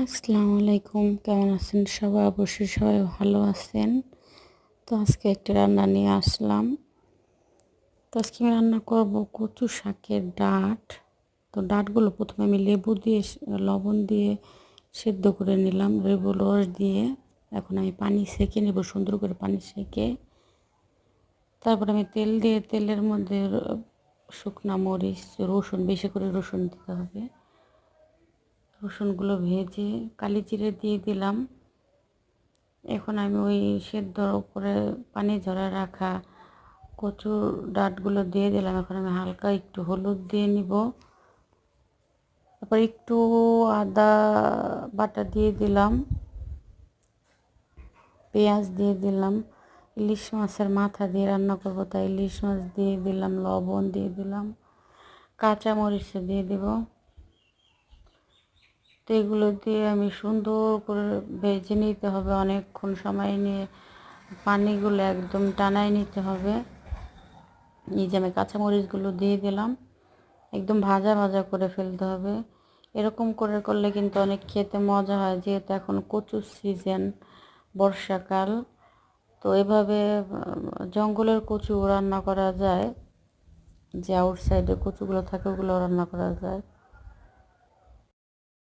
আসসালামু আলাইকুম, কেমন আছেন সবাই? অবশ্যই সবাই ভালো আছেন। তো আজকে একটা রান্না নিয়ে আসলাম। তো আজকে আমি রান্না করব কচু শাকের ডাঁট। তো ডাঁটগুলো প্রথমে আমি লেবু দিয়ে লবণ দিয়ে সেদ্ধ করে নিলাম, লেবু রস দিয়ে। এখন আমি পানি সেঁকে নেব, সুন্দর করে পানি সেঁকে। তারপর আমি তেল দিয়ে, তেলের মধ্যে শুকনা মরিচ, রসুন, বেশি করে রসুন দিতে হবে। রসুনগুলো ভেজে কালি জিরে দিয়ে দিলাম। এখন আমি ওই সেদ্ধ করে পানি ঝরা রাখা কচুর ডাঁটগুলো দিয়ে দিলাম। এখন আমি হালকা একটু হলুদ দিয়ে নিব। তারপর একটু আদা বাটা দিয়ে দিলাম, পেঁয়াজ দিয়ে দিলাম। ইলিশ মাছের মাথা দিয়ে রান্না করব, তাই ইলিশ মাছ দিয়ে দিলাম, লবণ দিয়ে দিলাম, কাঁচা মরিচ দিয়ে দিব। তো এগুলো দিয়ে আমি সুন্দর করে ভেজে নিতে হবে, অনেকক্ষণ সময় নিয়ে পানিগুলো একদম টানাই নিতে হবে। এই যে আমি কাঁচামরিচগুলো দিয়ে দিলাম, একদম ভাজা ভাজা করে ফেলতে হবে। এরকম করে করলে কিন্তু অনেক খেতে মজা হয়, যেহেতু এখন কচুর সিজন, বর্ষাকাল। তো এভাবে জঙ্গলের কচু রান্না করা যায়, যে আউটসাইডে কচুগুলো থাকে ওগুলো রান্না করা যায়।